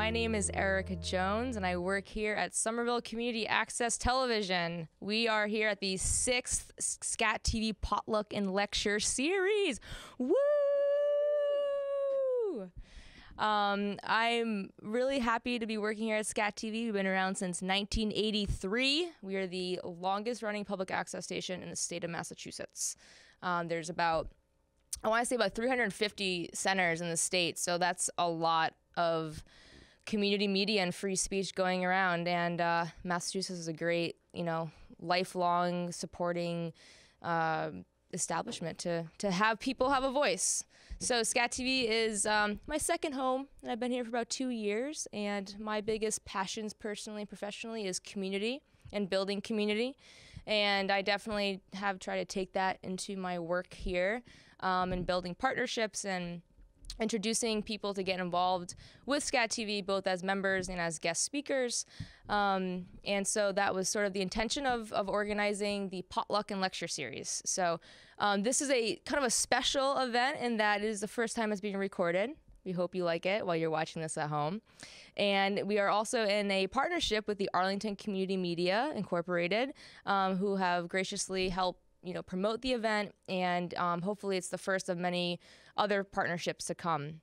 My name is Erica Jones, and I work here at Somerville Community Access Television. We are here at the 6th SCATV Potluck and Lecture Series. Woo! I'm really happy to be working here at SCATV. We've been around since 1983. We are the longest running public access station in the state of Massachusetts. There's about, I want to say about 350 centers in the state, so that's a lot of community media and free speech going around. And Massachusetts is a great, lifelong supporting establishment to have people have a voice. So SCATV is my second home, and I've been here for about 2 years. And my biggest passions personally and professionally is community and building community. And I definitely have tried to take that into my work here and building partnerships and introducing people to get involved with SCATV, both as members and as guest speakers. And so that was sort of the intention of organizing the Potluck and Lecture Series. So this is a kind of a special event in that it is the first time it's being recorded. We hope you like it while you're watching this at home. And we are also in a partnership with the Arlington Community Media Incorporated, who have graciously helped promote the event, and hopefully it's the first of many other partnerships to come.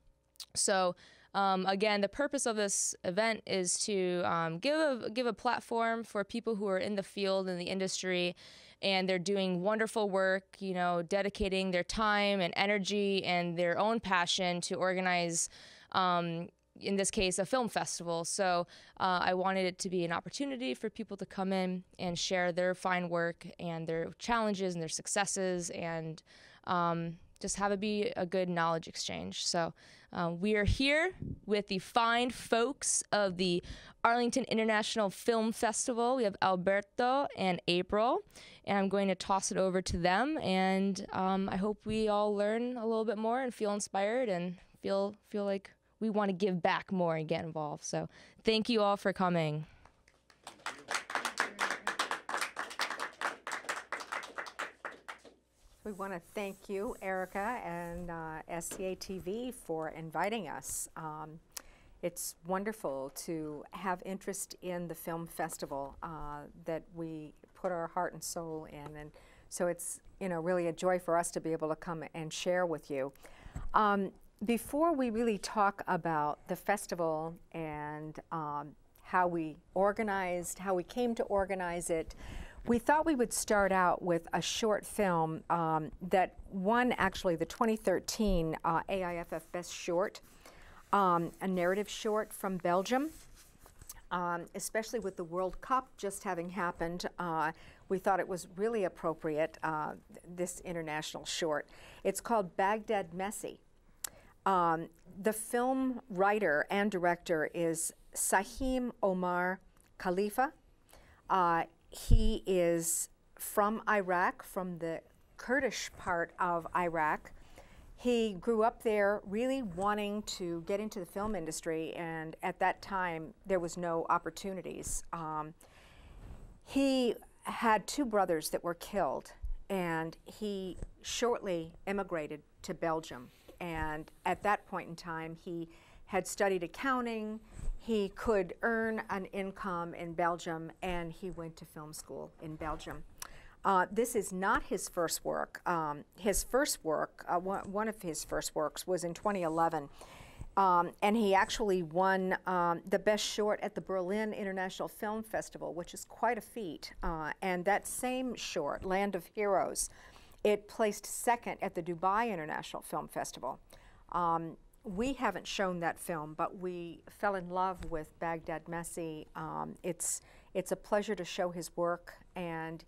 So again, the purpose of this event is to give a platform for people who are in the field, in the industry, and they're doing wonderful work, dedicating their time and energy and their own passion to organize, in this case, a film festival. So I wanted it to be an opportunity for people to come in and share their fine work and their challenges and their successes, and just have it be a good knowledge exchange. So we are here with the fine folks of the Arlington International Film Festival. We have Alberto and April, and I'm going to toss it over to them. And I hope we all learn a little bit more and feel inspired and feel like we want to give back more and get involved. So thank you all for coming. We want to thank you, Erica, and SCATV for inviting us. It's wonderful to have interest in the film festival that we put our heart and soul in, and so it's really a joy for us to be able to come and share with you. Before we really talk about the festival and how we came to organize it, we thought we would start out with a short film that won actually the 2013 AIFF Best Short, a narrative short from Belgium. Especially with the World Cup just having happened, we thought it was really appropriate, this international short. It's called Baghdad Messi. The film writer and director is Sahim Omar Khalifa. He is from Iraq, from the Kurdish part of Iraq. He grew up there really wanting to get into the film industry, and at that time there was no opportunities. He had 2 brothers that were killed, and he shortly immigrated to Belgium. And at that point in time, he had studied accounting. He could earn an income in Belgium, and he went to film school in Belgium. This is not his first work. His first work, one of his first works, was in 2011. And he actually won the Best Short at the Berlin International Film Festival, which is quite a feat. And that same short, Land of Heroes, it placed second at the Dubai International Film Festival. We haven't shown that film, but we fell in love with Baghdad Messi. It's a pleasure to show his work, and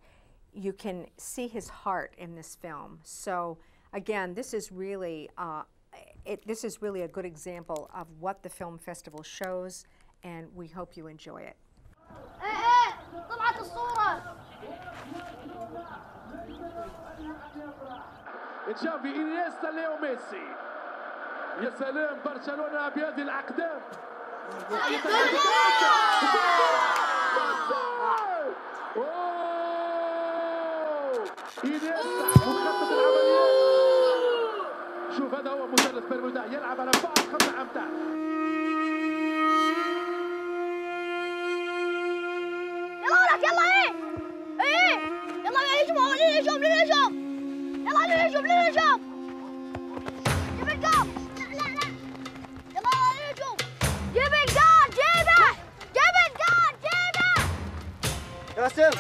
you can see his heart in this film. So again, this is really a good example of what the film festival shows, and we hope you enjoy it. تشافي إنيستا ليو ميسي. يا سلام برشلونة بهذه الأقدام. إنيستا مخطط العمليات. شوف هذا هو مثلث برمودا، يلعب على بعض خط الأمتار. الهجوم جيب الجول لا يلا الهجوم جيب الجول جيبه جيب الجول جيبه قاسم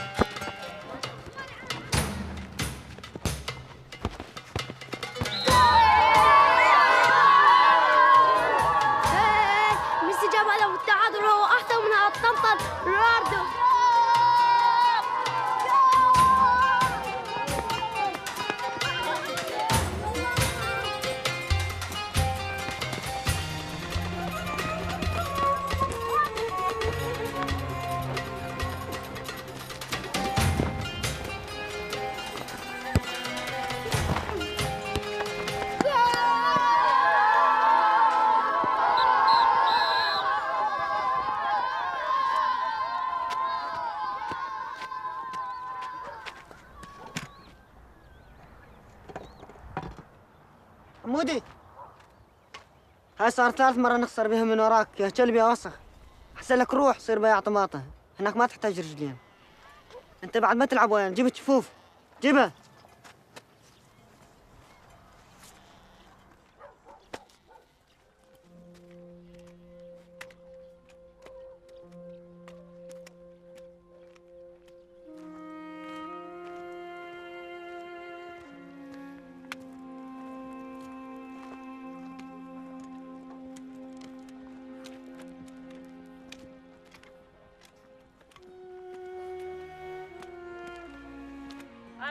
ميسي جاب هدف التعادل وهو احسن من الطنطن رونالدو عمودي، هاي صار ثالث مرة نخسر بها من وراك يا كلب يا وسخ. أحسن لك روح صير بياع طماطة، هناك ما تحتاج رجلين. أنت بعد ما تلعب وين؟ جيب الجفوف، جيبها.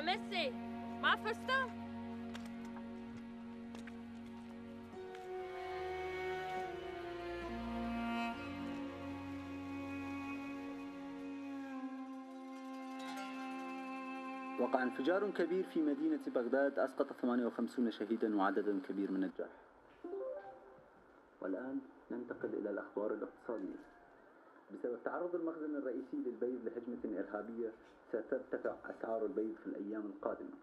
ميسي ما فزتوا؟ وقع انفجار كبير في مدينة بغداد أسقط 58 شهيدا وعددا كبير من الجرحى. والآن ننتقل إلى الأخبار الاقتصادية. بسبب تعرض المخزن الرئيسي للبيض لهجمة إرهابية سترتفع أسعار البيض في الأيام القادمة.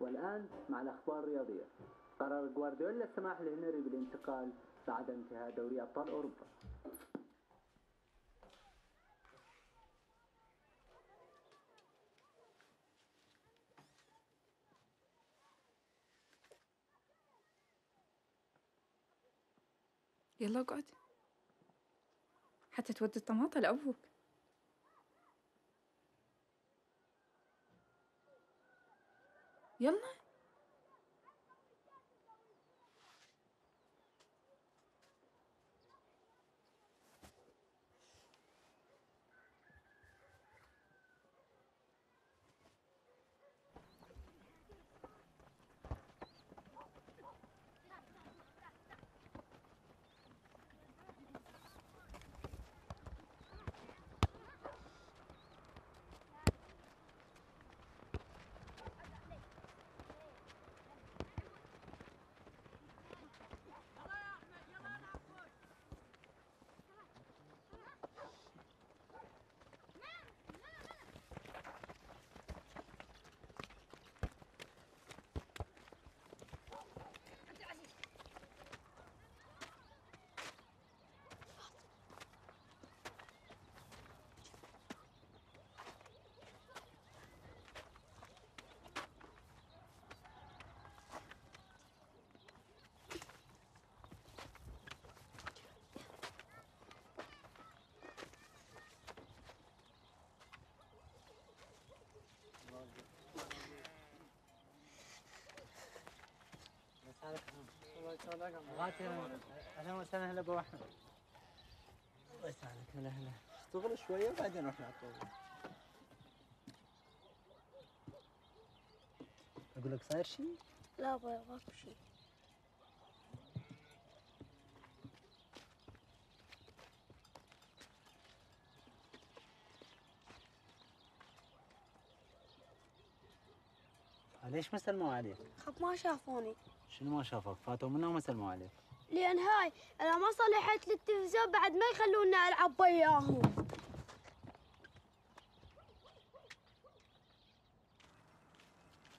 والآن مع الأخبار الرياضية. قرر غوارديولا السماح لهنري بالانتقال بعد انتهاء دوري أبطال أوروبا. يلا اقعد حتى تودي الطماطة لأبوك. يلا اهلا وسهلا هلا ابو احمد. الله يسعدك. هلا اشتغل شويه وبعدين نروح نعطوه. اقول لك صاير شيء؟ لا ماكو شيء. ليش ما سلموا عليك؟ خب ما شافوني. شنو ما شافك؟ فاتوا منا وما سلموا عليك؟ لأن هاي أنا ما صلحت التلفزيون بعد ما يخلونا ألعب وياهم.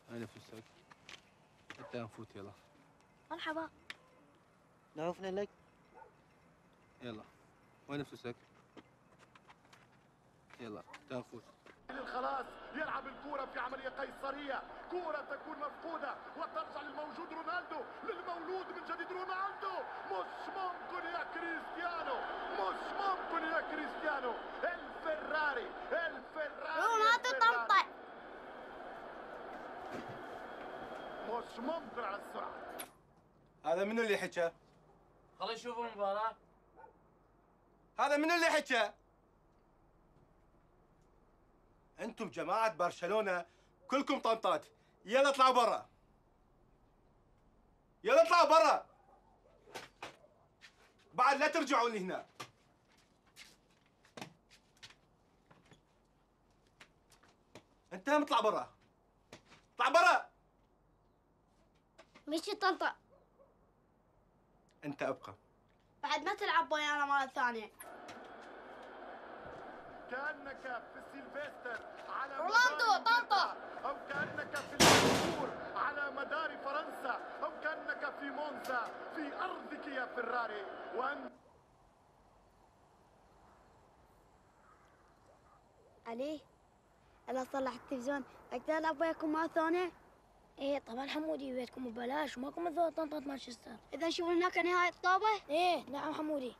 أنا فلوسك حتى نفوت يلا. مرحبا. نعوفنا لك. يلا وين فلوسك؟ يلا تعال نفوت. للخلاص يلعب الكرة في عملية قيصرية، كرة تكون مفقودة وترجع للموجود رونالدو، للمولود من جديد رونالدو. مش ممكن يا كريستيانو، مش ممكن يا كريستيانو. الفراري رونالدو طمطع. مش ممكن على السرعة. هذا منو اللي حكى؟ خلينا نشوف المباراة. هذا منو اللي حكى؟ انتم جماعة برشلونة كلكم طنطات، يلا اطلعوا برا. يلا اطلعوا برا. بعد لا ترجعوا لي هنا. انت هم اطلع برا. اطلع برا. مشي طنطا. انت ابقى. بعد ما تلعب ويانا مرة ثانية. كأنك في السيلفستر على رونالدو طنطا. أو كأنك في الكور على مدار فرنسا، أو كأنك في مونزا في أرضك يا فراري. وأنت علي، أنا أصلح التلفزيون، أقدر ألعب وياكم مرة ثانية؟ ايه طبعا حمودي، بيتكم ببلاش وماكو مثل طنطا مانشستر. إذا نشوف هناك نهاية الطابة؟ ايه نعم حمودي.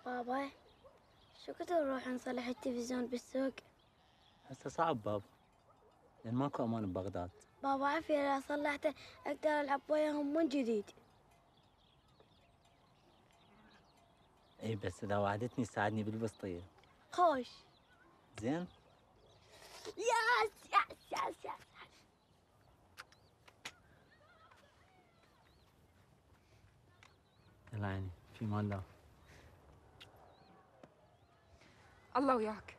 بابا شو كنت نروح نصلح التلفزيون بالسوق؟ هسه صعب بابا، لأن ماكو أمان ببغداد. بابا عافية، إذا صلحته أقدر ألعب وياهم من جديد. إي بس إذا وعدتني تساعدني بالبسطية. خوش. زين؟ ياس ياس ياس ياس. يلا عيني، في مال الله. الله وياك.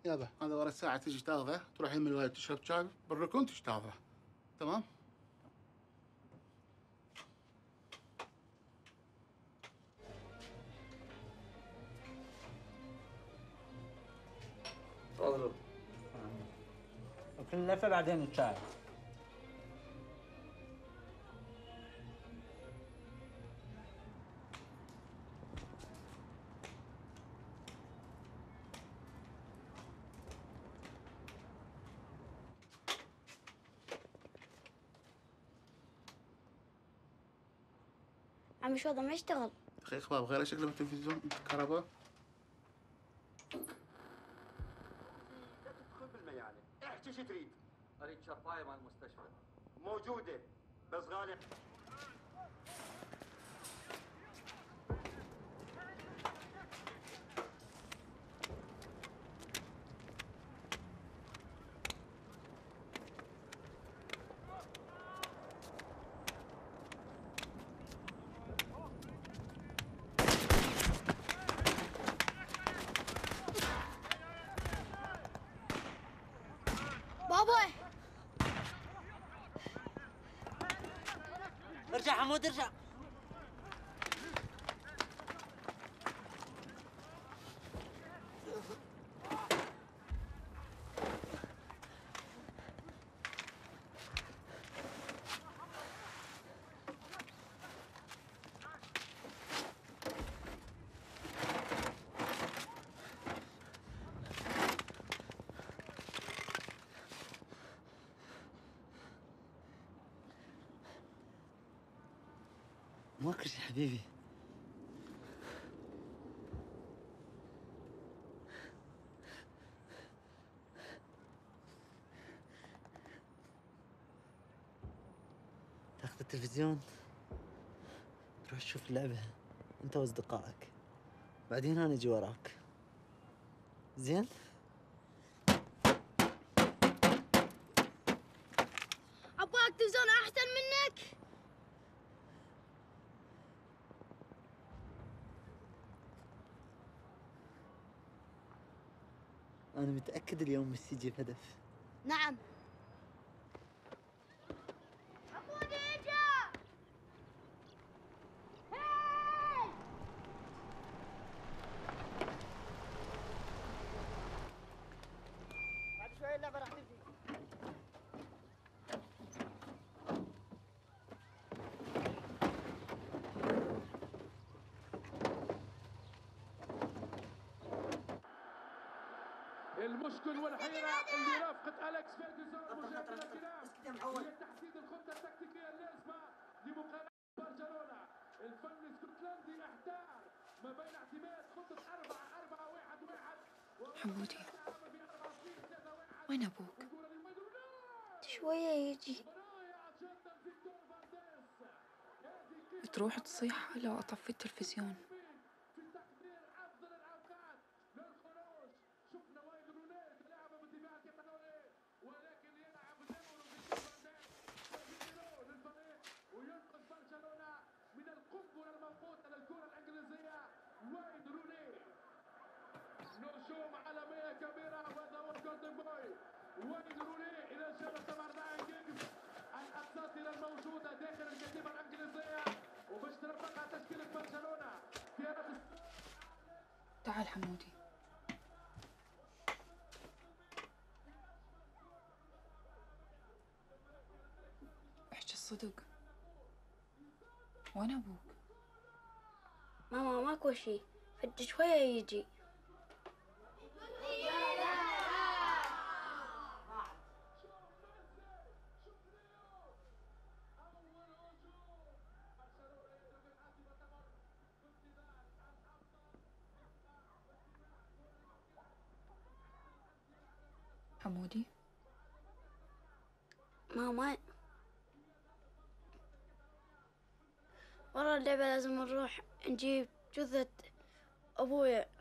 يابا هذا ورا ساعة تجي تاخذه، تروح يم الولد تشرب شاي بالركن تجي تاخذه، تمام؟ تفضلوا. وكل لفة بعدين الشاي. عمي شو هذا ما يشتغل. دقيقة بابا غير شكله من التلفزيون كهرباء. لا تدخل بالميانة، احكي شو تريد؟ اريد شفاية مال المستشفى. موجودة بس غالي. بابا ارجع حمود ارجع. ماكو شي حبيبي. تاخذ التلفزيون تروح تشوف اللعبة انت واصدقائك، بعدين انا اجي وراك. زين؟ عبالك تلفزيون احسن منك. انا متأكد اليوم ميسي يجيب هدف. نعم. عبودي اجا. هاي بعد شوي اللعبة راح تبدي. المشكل والحيرة اللي رافقت أليكس فيرجسون مشاهدينا الكرام هي تحديد الخطة التكتيكية اللازمة لمقابلة برشلونة. الفن الاسكتلندي احتار ما بين اعتماد خطة 4-4-1-1 حمودي وين أبوك؟ شوية يجي. بتروح تصيح لو أطفي التلفزيون. من القنبلة الموقوتة للكرة الإنجليزية وايد روني. نجوم عالمية كبيرة وهذا هو الجولدن بوي وايد روني إلى جانب طبعا راين جيجز الأساطير الموجودة داخل الكتيبة الإنجليزية وباش ترافقها تشكيلة برشلونة في هذا. تعال حمودي. احكي الصدق، وين أبوك؟ ماما ماكو شي، فد شوية يجي. حمودي ماما ورا اللعبة لازم نروح نجيب جثة أبويا.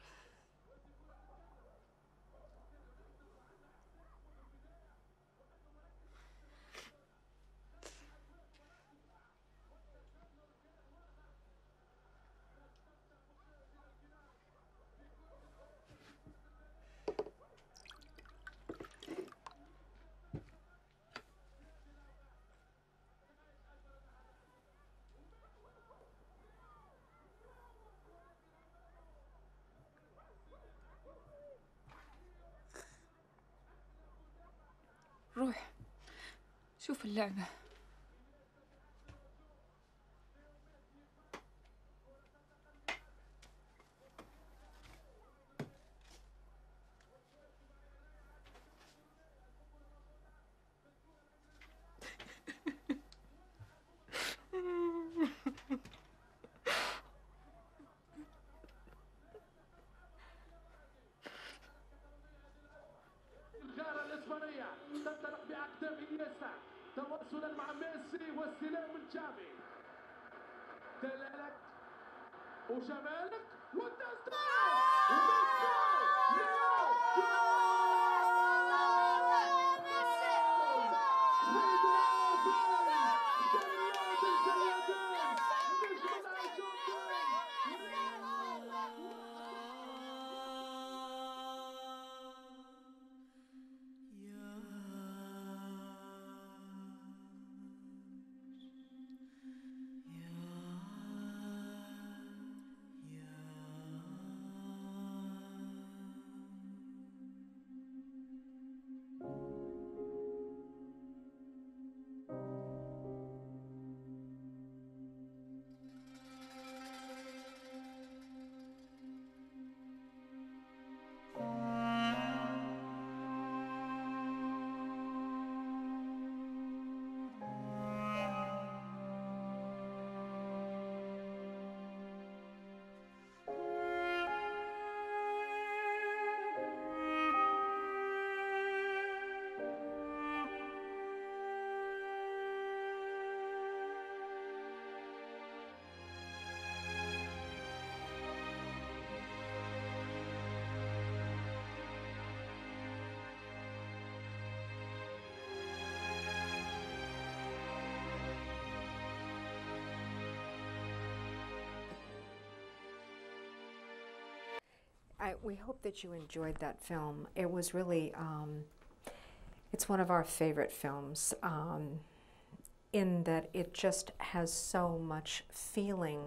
روح شوف اللعبة. تسلل مع ميسي والسلام الجامي. دلالك وجمالك والتسديد. We hope that you enjoyed that film. It was really, it's one of our favorite films in that it just has so much feeling,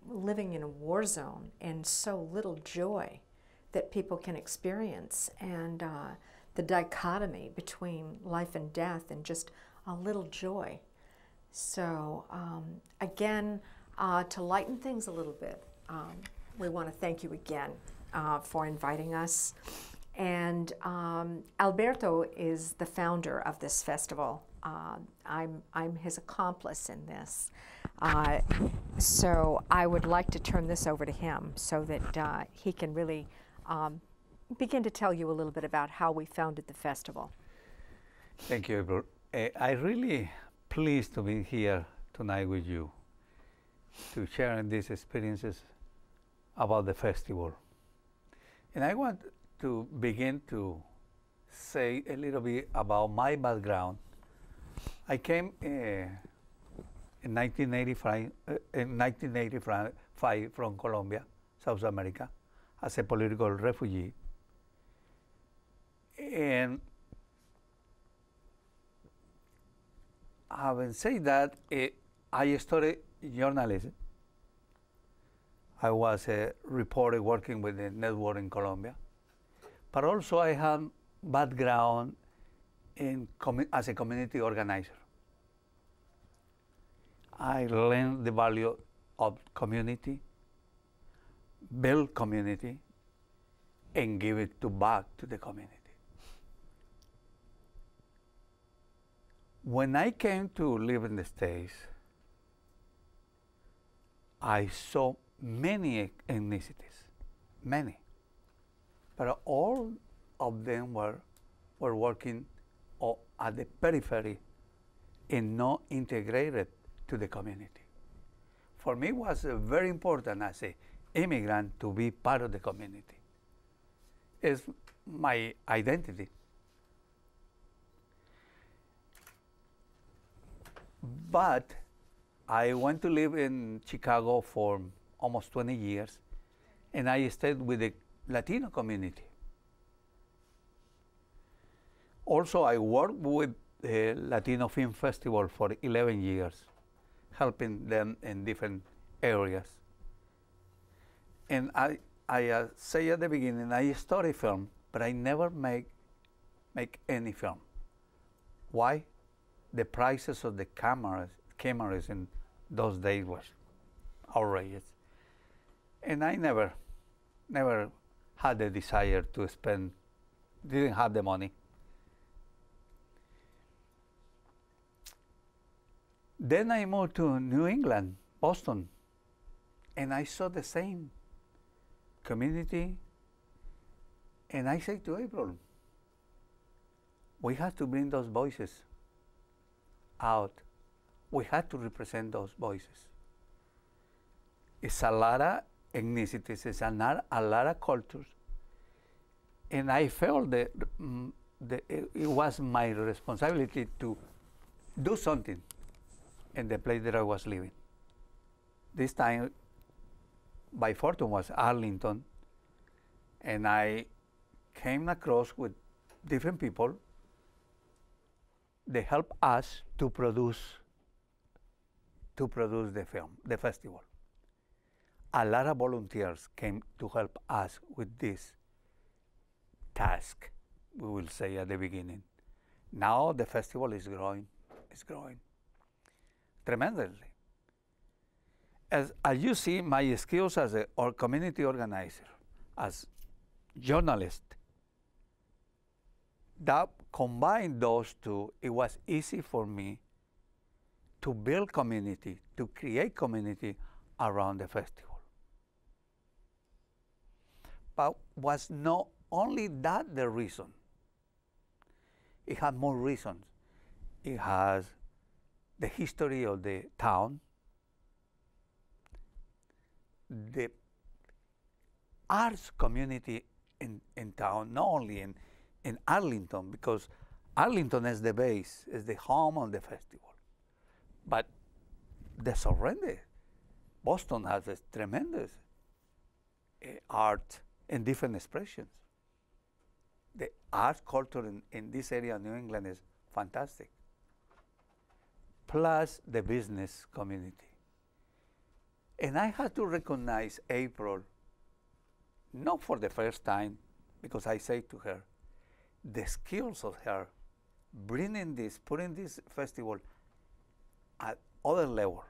living in a war zone, and so little joy that people can experience, and the dichotomy between life and death and just a little joy. So again, to lighten things a little bit, we want to thank you again for inviting us. And Alberto is the founder of this festival. I'm his accomplice in this. So I would like to turn this over to him so that he can really begin to tell you a little bit about how we founded the festival. Thank you, April. I'm really pleased to be here tonight with you to share these experiences about the festival. And I want to begin to say a little bit about my background. I came in 1985 from Colombia, South America, as a political refugee. And having said that, I studied journalism. I was a reporter working with a network in Colombia, but also I have background in as a community organizer. I learned the value of community, build community, and give it back to the community. When I came to live in the States, I saw many ethnicities, many, but all of them were working at the periphery and not integrated to the community. For me, it was very important as an immigrant to be part of the community. It's my identity. But I went to live in Chicago for almost 20 years, and I stayed with the Latino community. Also, I worked with the Latino Film Festival for 11 years, helping them in different areas. And I say at the beginning, I studied film, but I never make any film. Why? The prices of the cameras in those days was outrageous. And I never had the desire to spend, didn't have the money. Then I moved to New England, Boston, and I saw the same community. And I said to April, we have to bring those voices out, we had to represent those voices. It's a lot of ethnicities, it's a lot of cultures. And I felt that, it was my responsibility to do something in the place that I was living. This time, by fortune, was Arlington, and I came across with different people. They helped us to produce the film, the festival. A lot of volunteers came to help us with this task, we will say at the beginning. Now the festival is growing tremendously. As you see, my skills as a community organizer, as journalist, that combined those two, it was easy for me to build community, to create community around the festival. But was not only that the reason. It had more reasons. It has the history of the town, the arts community in town, not only in Arlington, because Arlington is the base, is the home of the festival. But the surrender, Boston has a tremendous art and different expressions. The art culture in this area of New England is fantastic. Plus the business community. And I had to recognize April, not for the first time, because I say to her, the skills of her bringing this, putting this festival at other level,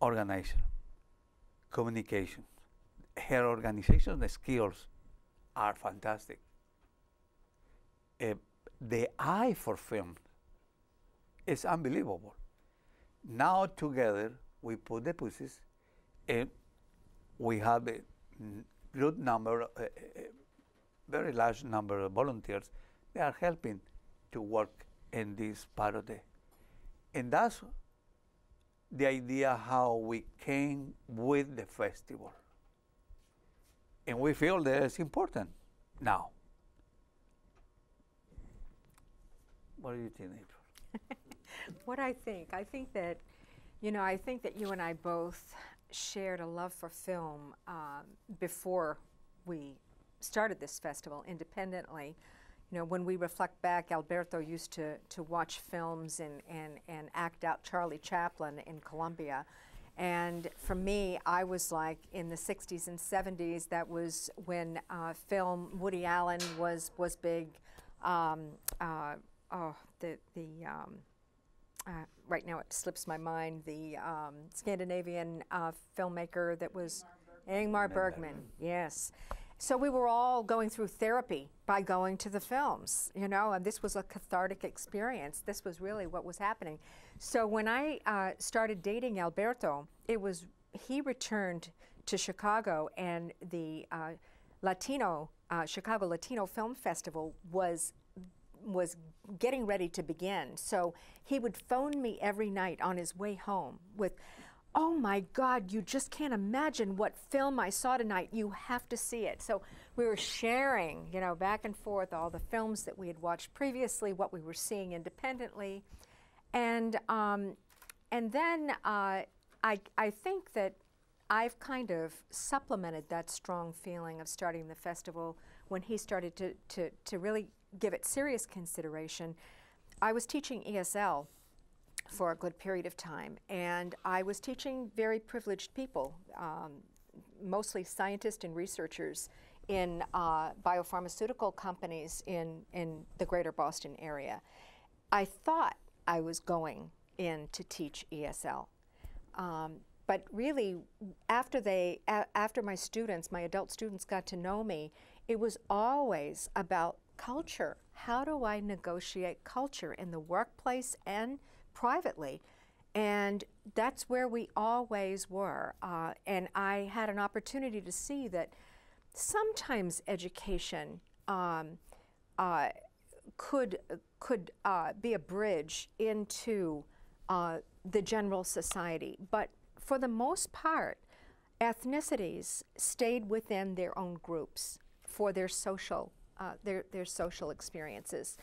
organization, communication. Her organization skills are fantastic. The eye for film is unbelievable. Now together we put the pieces, and we have a good number, very large number of volunteers. They are helping to work in this part of the, and that's the idea how we came with the festival. And we feel that it's important now. What do you think, April? What I think that, I think that you and I both shared a love for film before we started this festival independently. When we reflect back, Alberto used to watch films and act out Charlie Chaplin in Colombia. And for me, I was like in the 60s and 70s, that was when film, Woody Allen was big. Right now it slips my mind, the Scandinavian filmmaker that was Ingmar Bergman, yes. So we were all going through therapy by going to the films, and this was a cathartic experience. This was really what was happening. So when I started dating Alberto, he returned to Chicago, and the Chicago Latino Film Festival was getting ready to begin. So he would phone me every night on his way home with, "Oh my God, you just can't imagine what film I saw tonight. You have to see it." So we were sharing, back and forth all the films that we had watched previously, what we were seeing independently. And then I think that I've kind of supplemented that strong feeling of starting the festival when he started to really give it serious consideration. I was teaching ESL for a good period of time, and I was teaching very privileged people, mostly scientists and researchers in biopharmaceutical companies in the greater Boston area. I thought I was going in to teach ESL, but really after my students, my adult students, got to know me, it was always about culture. How do I negotiate culture in the workplace and privately? And that's where we always were. And I had an opportunity to see that sometimes education could be a bridge into the general society. But for the most part, ethnicities stayed within their own groups for their social experiences.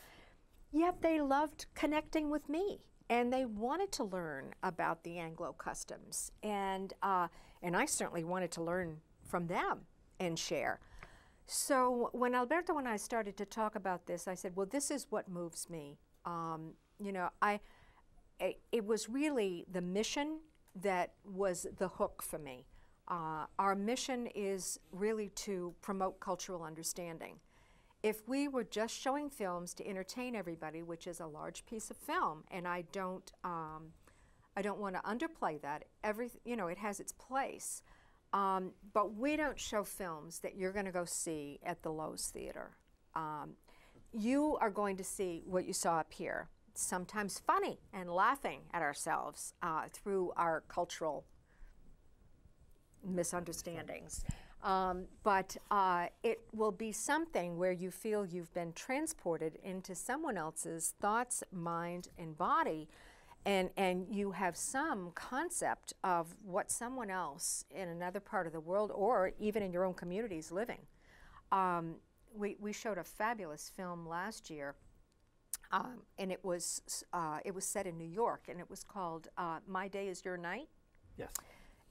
Yet they loved connecting with me, and they wanted to learn about the Anglo customs, and I certainly wanted to learn from them and share. So when Alberto and I started to talk about this, I said, well, this is what moves me. You know, it was really the mission that was the hook for me. Our mission is really to promote cultural understanding. If we were just showing films to entertain everybody, which is a large piece of film, and I don't want to underplay that. You know, it has its place, but we don't show films that you're going to go see at the Lowe's Theater. You are going to see what you saw up here, sometimes funny and laughing at ourselves through our cultural misunderstandings. But it will be something where you feel you've been transported into someone else's thoughts, mind, and body, and you have some concept of what someone else in another part of the world or even in your own community is living. We showed a fabulous film last year, and it was set in New York, and it was called My Day Is Your Night. Yes.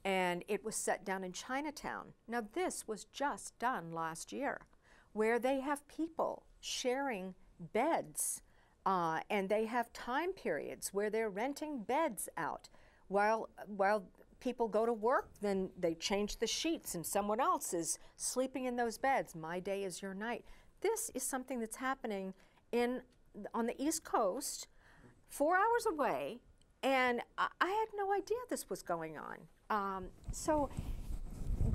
And it was set down in Chinatown. Now this was just done last year, where they have people sharing beds, and they have time periods where they're renting beds out. While people go to work, then they change the sheets and someone else is sleeping in those beds. My Day Is Your Night. This is something that's happening on the East Coast, 4 hours away, and I had no idea this was going on. So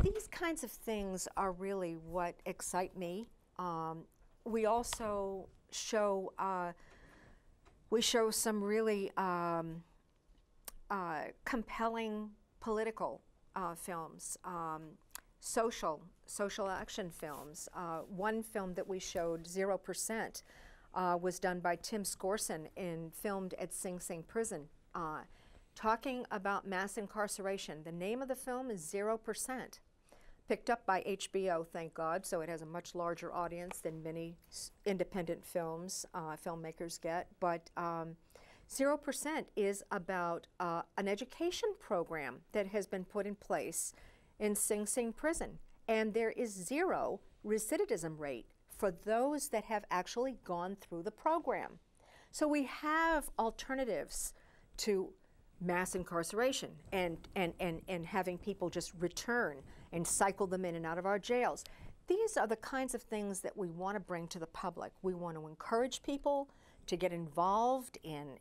these kinds of things are really what excite me. We also show some really compelling political films, social action films. One film that we showed, 0%, was done by Tim Scorson and filmed at Sing Sing Prison. Talking about mass incarceration. The name of the film is 0%. Picked up by HBO, thank God, so it has a much larger audience than many independent filmmakers get. But 0% is about an education program that has been put in place in Sing Sing Prison. And there is 0 recidivism rate for those that have actually gone through the program. So we have alternatives to mass incarceration and having people just return and cycle them in and out of our jails. These are the kinds of things that we want to bring to the public. We want to encourage people to get involved in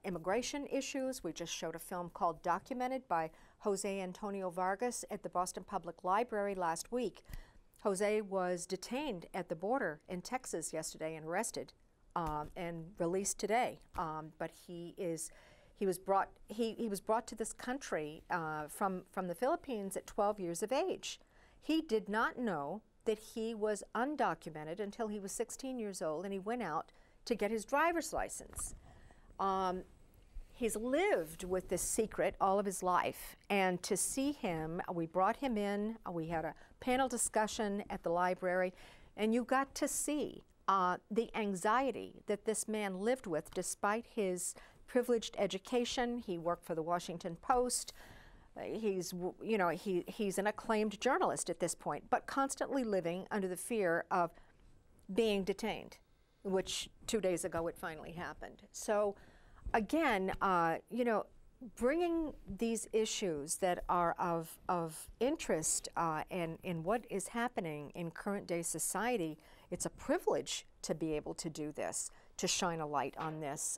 immigration issues. We just showed a film called Documented by Jose Antonio Vargas at the Boston Public Library last week. Jose was detained at the border in Texas yesterday and arrested and released today, but he was brought to this country from the Philippines at 12 years of age. He did not know that he was undocumented until he was 16 years old, and he went out to get his driver's license. He's lived with this secret all of his life, and to see him, we brought him in, we had a panel discussion at the library, and you got to see the anxiety that this man lived with despite his privileged education. He worked for the Washington Post. He's an acclaimed journalist at this point, but constantly living under the fear of being detained, which 2 days ago it finally happened. So again, bringing these issues that are of interest in what is happening in current day society, it's a privilege to be able to do this, to shine a light on this.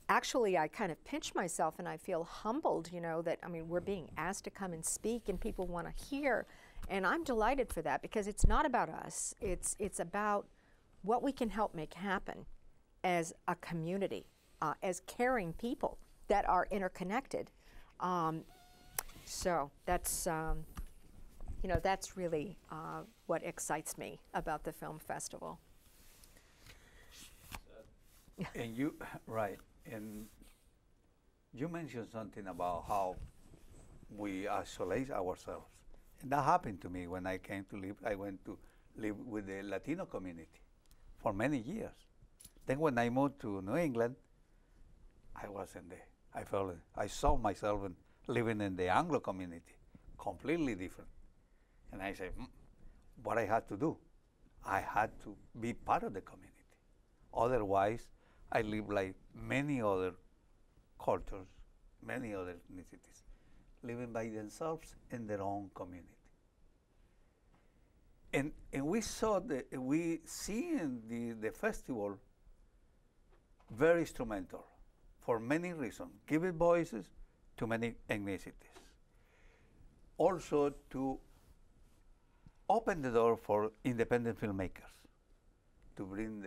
Actually, I kind of pinch myself and I feel humbled, that, we're being asked to come and speak and people want to hear. And I'm delighted for that because it's not about us. It's about what we can help make happen as a community, as caring people that are interconnected. So that's, that's really what excites me about the film festival. And you, right, and you mentioned something about how we isolate ourselves. And that happened to me when I came to live. I went to live with the Latino community for many years. Then when I moved to New England, I wasn't there. I saw myself living in the Anglo community, completely different. And I said, what I had to do, I had to be part of the community. Otherwise, I live like many other cultures, many other ethnicities, living by themselves in their own community. And we see in the festival very instrumental for many reasons, giving voices to many ethnicities. Also to open the door for independent filmmakers to bring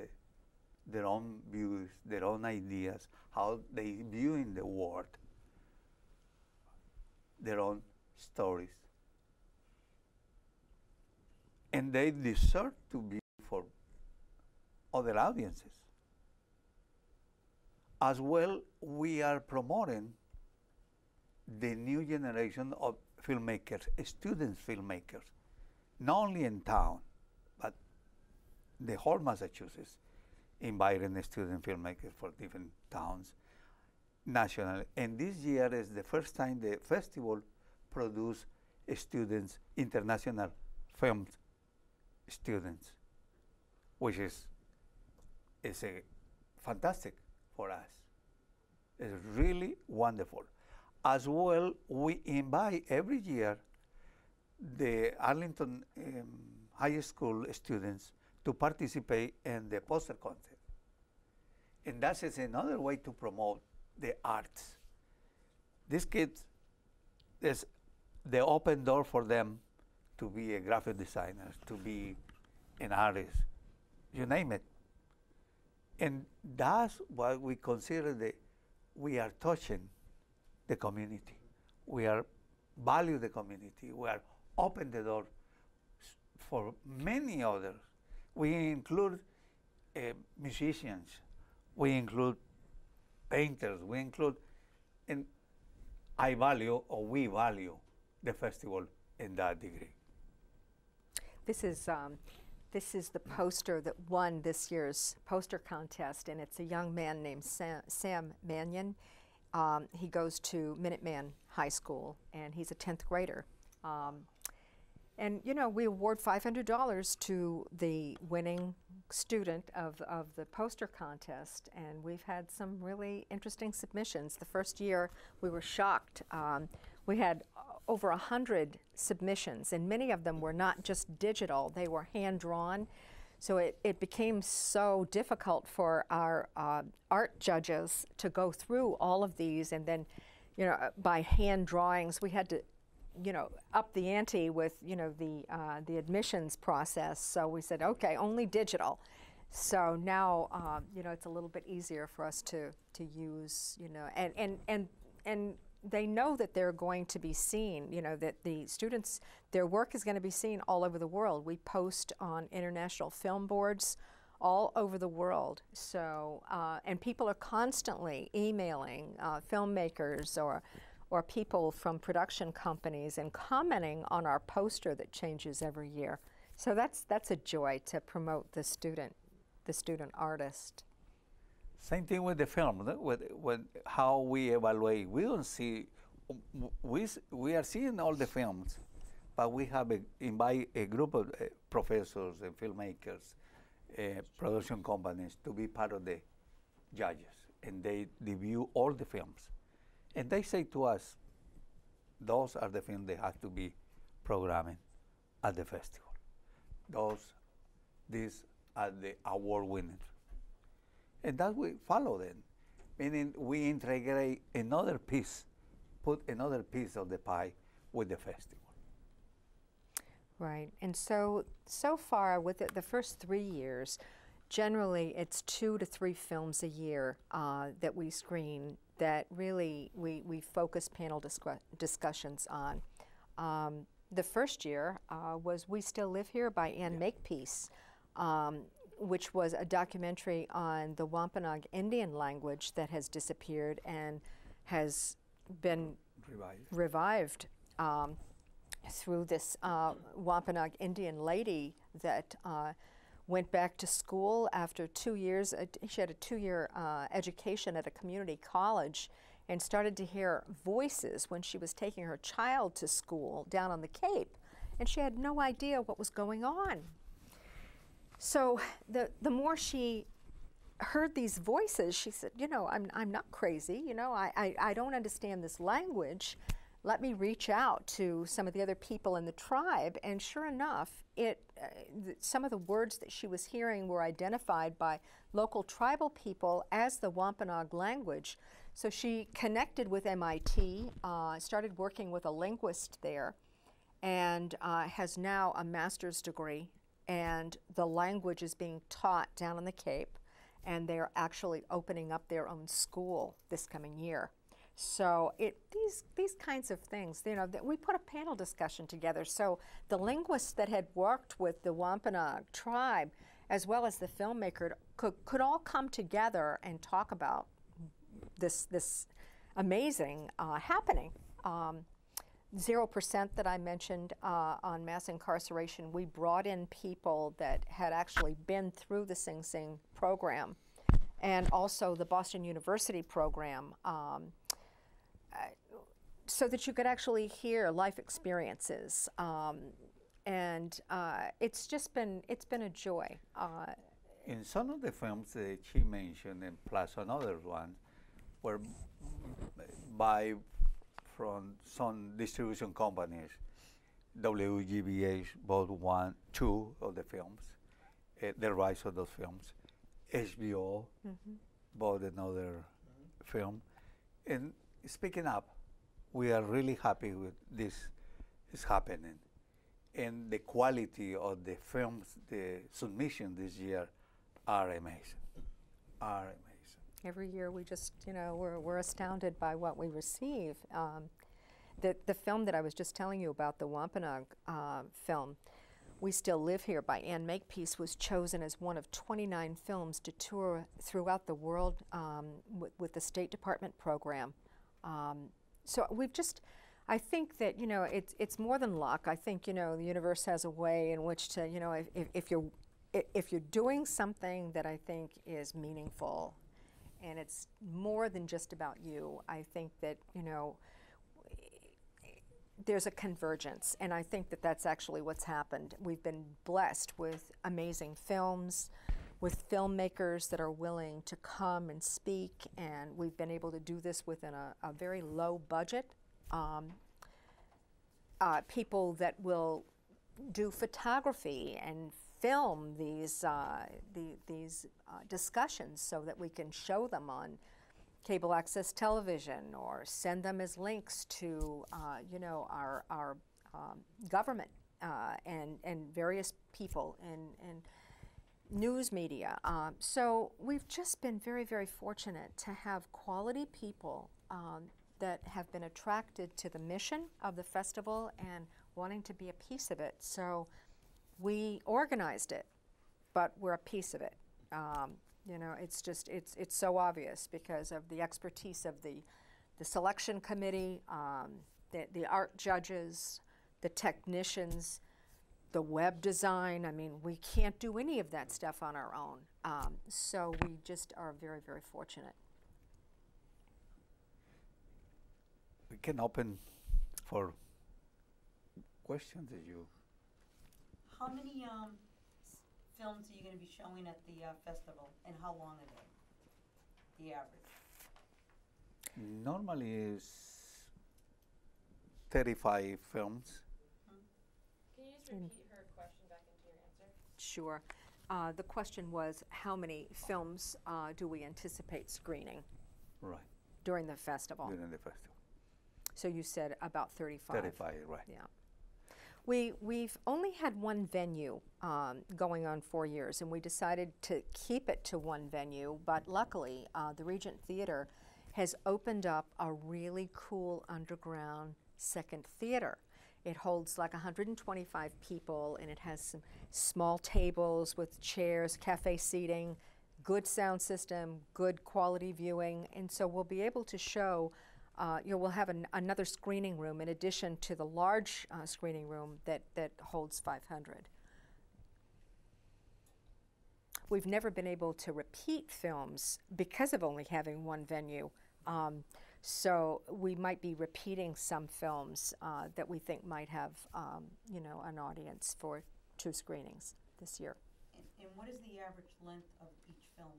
their own views, their own ideas, how they view in the world, their own stories. And they deserve to be for other audiences. As well, we are promoting the new generation of filmmakers, student filmmakers, not only in town, but the whole Massachusetts, inviting the student filmmakers for different towns, nationally. And this year is the first time the festival produced students, international film students, which is a fantastic for us. It's really wonderful. As well, we invite every year the Arlington high school students to participate in the poster contest. And that is another way to promote the arts. These kids, there's the open door for them to be a graphic designer, to be an artist, you name it. And that's what we consider we are touching the community. We are value the community. We are open the door for many others. We include musicians. We include painters. We include, and I value, or we value, the festival in that degree. This is the poster that won this year's poster contest, and it's a young man named Sam Mannion. He goes to Minuteman High School, and he's a 10th grader. And you know, we award $500 to the winning student of the poster contest, and we've had some really interesting submissions. The first year we were shocked. We had over 100 submissions, and many of them were not just digital, they were hand-drawn. So it became so difficult for our art judges to go through all of these, and then, you know, by hand drawings, we had to, you know, up the ante with, you know, the admissions process. So we said, okay, only digital. So now, you know, it's a little bit easier for us to use, you know, and they know that they're going to be seen, you know, that the students, their work is going to be seen all over the world. We post on international film boards all over the world. So, and people are constantly emailing filmmakers or people from production companies and commenting on our poster that changes every year. So that's a joy to promote the student artist. Same thing with the film, with how we evaluate. We don't see, we are seeing all the films, but we have invite a group of professors and filmmakers, production companies to be part of the judges, and they review all the films. And they say to us, those are the films that have to be programming at the festival. These are the award winners. And that we follow them, meaning we integrate another piece, put another piece of the pie with the festival. Right, and so far with the first 3 years, generally it's 2 to 3 films a year that we screen that really we focus panel discussions on. The first year was We Still Live Here by Ann Makepeace. which was a documentary on the Wampanoag Indian language that has disappeared and has been revived through this Wampanoag Indian lady that went back to school after 2 years. She had a 2-year education at a community college and started to hear voices when she was taking her child to school down on the Cape, and she had no idea what was going on. So the more she heard these voices, she said, you know, I'm not crazy, you know, I don't understand this language. Let me reach out to some of the other people in the tribe, and sure enough, some of the words that she was hearing were identified by local tribal people as the Wampanoag language. So she connected with MIT, started working with a linguist there, and has now a master's degree, and the language is being taught down on the Cape, and they're actually opening up their own school this coming year. So these kinds of things, you know, we put a panel discussion together. So the linguists that had worked with the Wampanoag tribe, as well as the filmmaker, could all come together and talk about this amazing happening. 0% that I mentioned on mass incarceration, we brought in people that had actually been through the Sing Sing program, and also the Boston University program, so that you could actually hear life experiences. And it's been a joy. In some of the films that she mentioned, and plus another one, were from some distribution companies. WGBH bought 2 of the films, the rights of those films. HBO bought another film. And speaking up, we are really happy with this is happening. And the quality of the films, the submission this year are amazing, Every year we just, you know, we're astounded by what we receive. The film that I was just telling you about, the Wampanoag film, We Still Live Here by Ann Makepeace, was chosen as one of 29 films to tour throughout the world with the State Department program. So we've just, I think that, you know, it's more than luck. I think, you know, the universe has a way in which to, you know, if you're doing something that I think is meaningful, and it's more than just about you, I think that, you know, there's a convergence, and I think that that's actually what's happened. We've been blessed with amazing films, with filmmakers that are willing to come and speak, and we've been able to do this within a very low budget. People that will do photography and film these discussions so that we can show them on cable access television or send them as links to you know, our government and various people and news media. So we've just been very, very fortunate to have quality people that have been attracted to the mission of the festival and wanting to be a piece of it. So we organized it, but we're a piece of it. You know, it's just, it's so obvious because of the expertise of the selection committee, the art judges, the technicians, the web design. I mean, we can't do any of that stuff on our own. So we just are very, very fortunate. We can open for questions if you. How many films are you going to be showing at the festival, and how long are they, the average? Normally is 35 films. Can you just repeat her question back into your answer? Sure. The question was, how many films do we anticipate screening? Right. During the festival? During the festival. So you said about 35. 35, right. Yeah. We've only had one venue going on 4 years, and we decided to keep it to one venue, but luckily the Regent Theater has opened up a really cool underground second theater. It holds like 125 people, and it has some small tables with chairs, cafe seating, good sound system, good quality viewing, and so we'll be able to show, we'll have another screening room in addition to the large screening room that holds 500. We've never been able to repeat films because of only having one venue. So we might be repeating some films that we think might have, an audience for 2 screenings this year. And what is the average length of each film?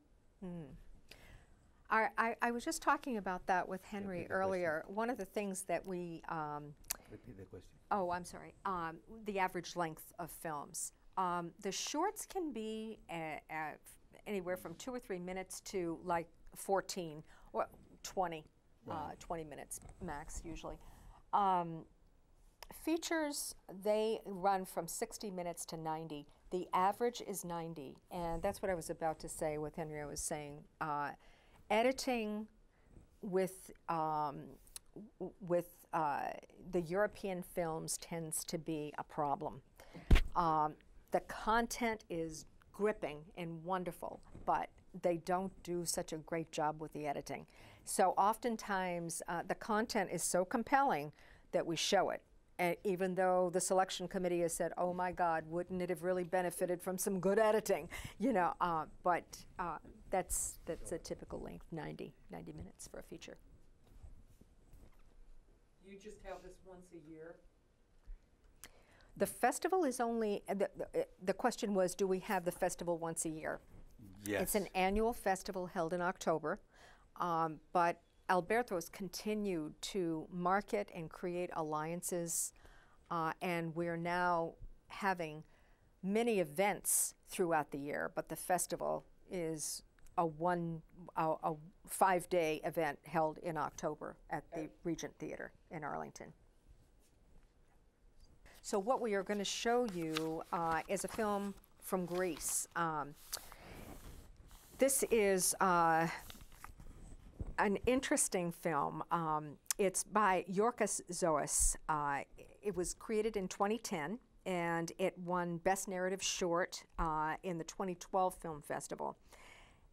I was just talking about that with Henry earlier. One of the things that we... Repeat the question. Oh, I'm sorry. The average length of films. The shorts can be anywhere from 2 or 3 minutes to like 14 or 20. 20 minutes max usually. Features, they run from 60 minutes to 90. The average is 90, and that's what I was about to say with Henry. I was saying editing with the European films tends to be a problem. The content is gripping and wonderful, but they don't do such a great job with the editing. So oftentimes the content is so compelling that we show it. And even though the selection committee has said, oh my God, wouldn't it have really benefited from some good editing? But that's a typical length, 90 minutes for a feature. You just have this once a year? The festival is only, the question was, do we have the festival once a year? Yes. It's an annual festival held in October, but Alberto's continued to market and create alliances, and we're now having many events throughout the year, but the festival is a 5-day event held in October at the Regent Theater in Arlington. So what we are going to show you is a film from Greece. This is an interesting film. It's by Yorgos Zois. It was created in 2010, and it won Best Narrative Short in the 2012 Film Festival.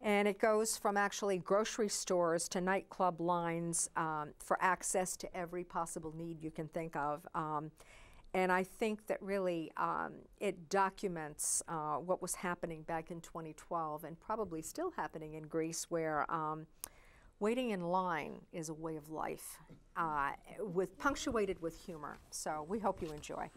And it goes from actually grocery stores to nightclub lines for access to every possible need you can think of. And I think that really it documents what was happening back in 2012 and probably still happening in Greece, where waiting in line is a way of life, punctuated with humor. So we hope you enjoy.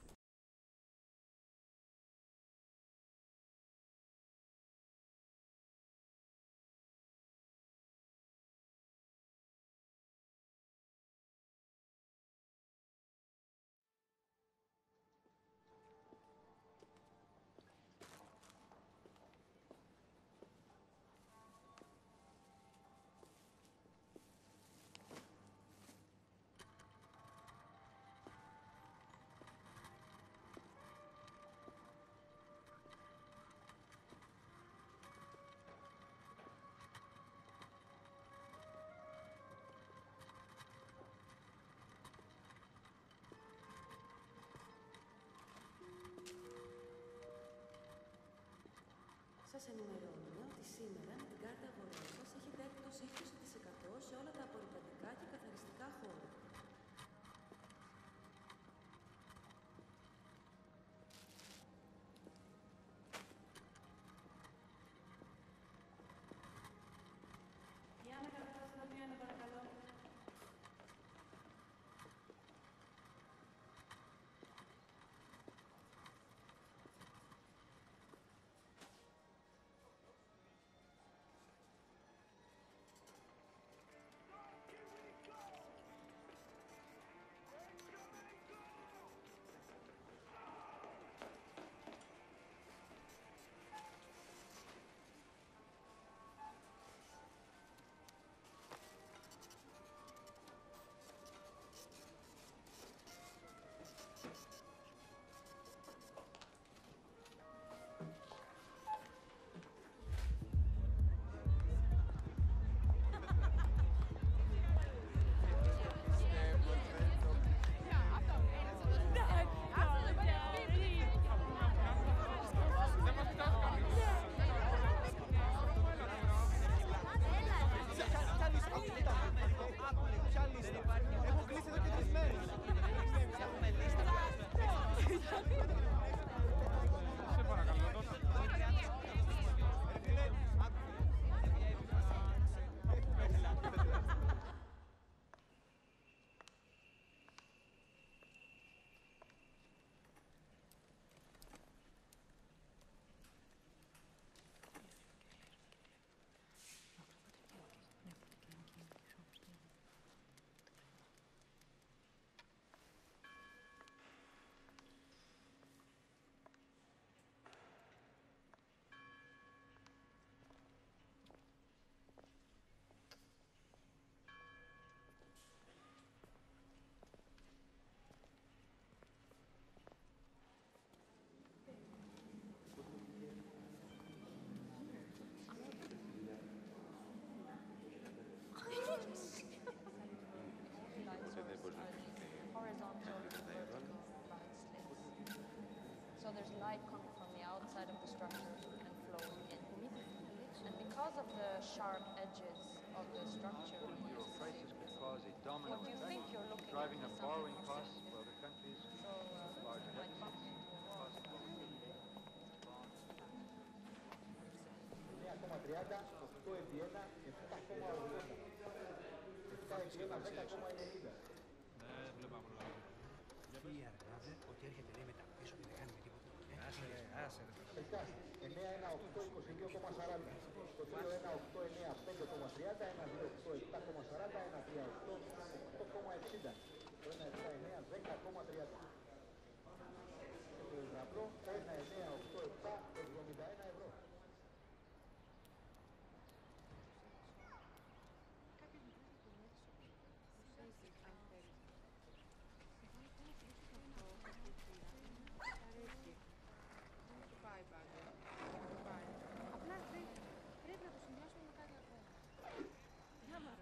Σας ενημερώνουμε ότι σήμερα με την κάρτα αγοράς σας έχετε έκπτωση 20% σε όλα τα απορριμματικά και καθαριστικά χώρα. Για να κατεβάσετε τα πιάνα παρακαλώ. light coming from the outside of the structure and flowing in. And because of the sharp edges of the structure, Your prices can cause a domino what you effect, think you're looking driving at up is borrowing something costs for other countries, large like deficits, bumping into a wall. cost volatility, bonds. 9,30, 8 επί 1, 7,80. 7 επί 1, 10,90. Ναι, βλέπω από λάβο. Ότι έρχεται λέει μετά πίσω και δεν κάνουμε τίποτα. Άσε ρε. Τελικά, 9,18, 22,40. Το 3,1,8, 9,5,30, 1,2,8, 7,40, 1,38, 8,60. Το 1,79, 10,30. Και το διπλό, 1,9,87, 71 ευρώ. Απλά πρέπει να το συνδυάσουμε με κάτι ακόμα. Για να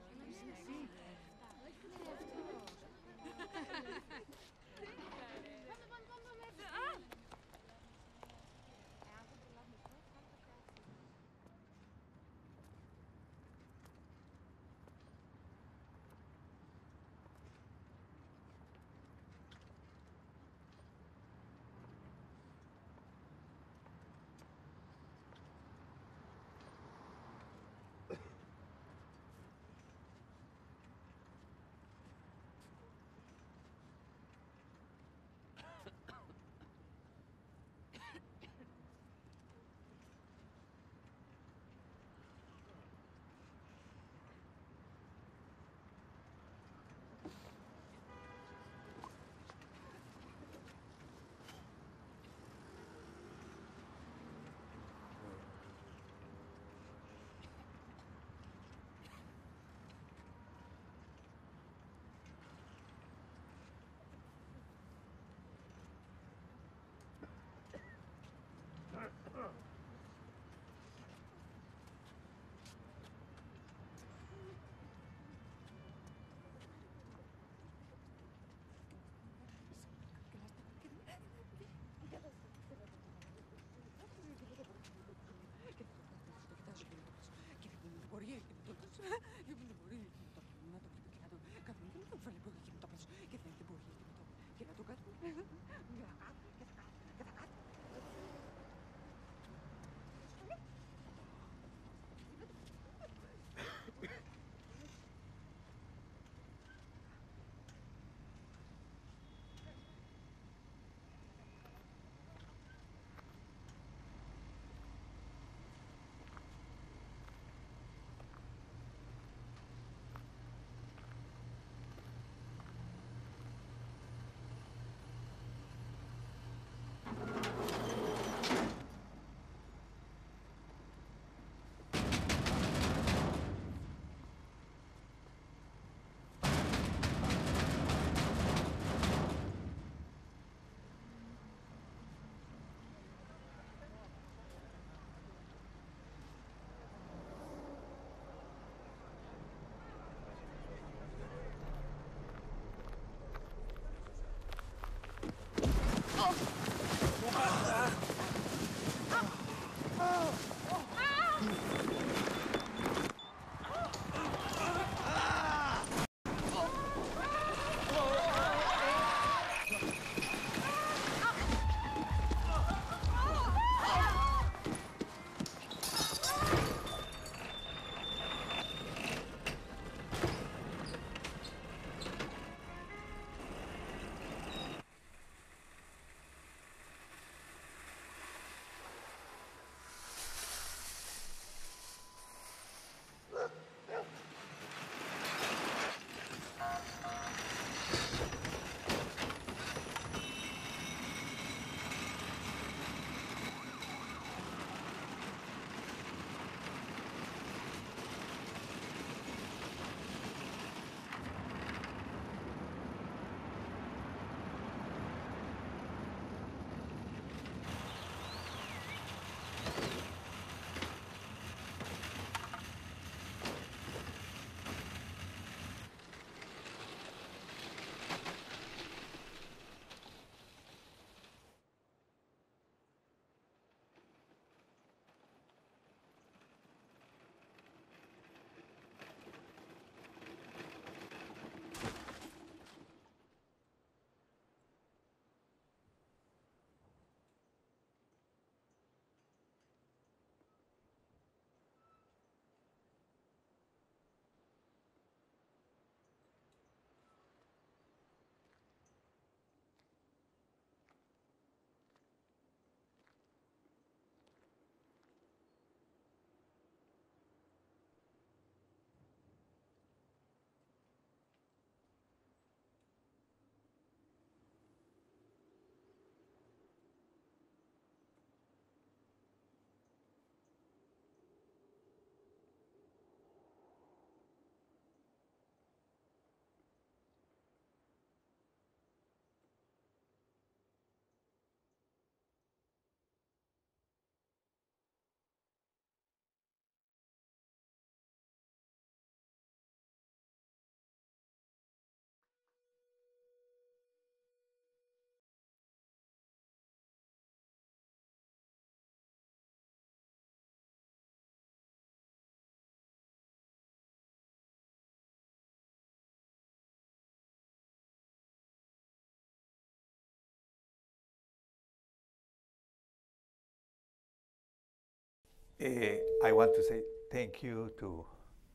I want to say thank you to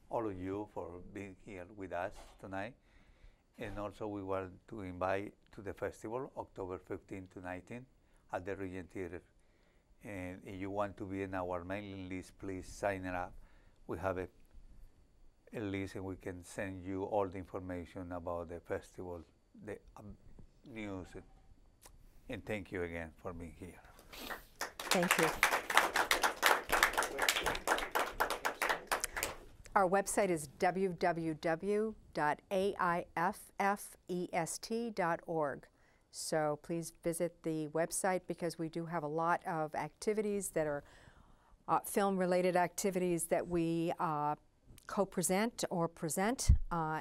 all of you for being here with us tonight. And also we want to invite to the festival, October 15 to 19 at the Regent Theater. And if you want to be in our mailing list, please sign it up. We have a list and we can send you all the information about the festival, the news. And thank you again for being here. Thank you. Our website is www.aiffest.org. So please visit the website because we do have a lot of activities that are film-related activities that we co-present or present,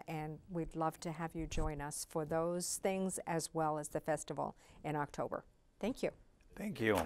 and we'd love to have you join us for those things as well as the festival in October. Thank you. Thank you.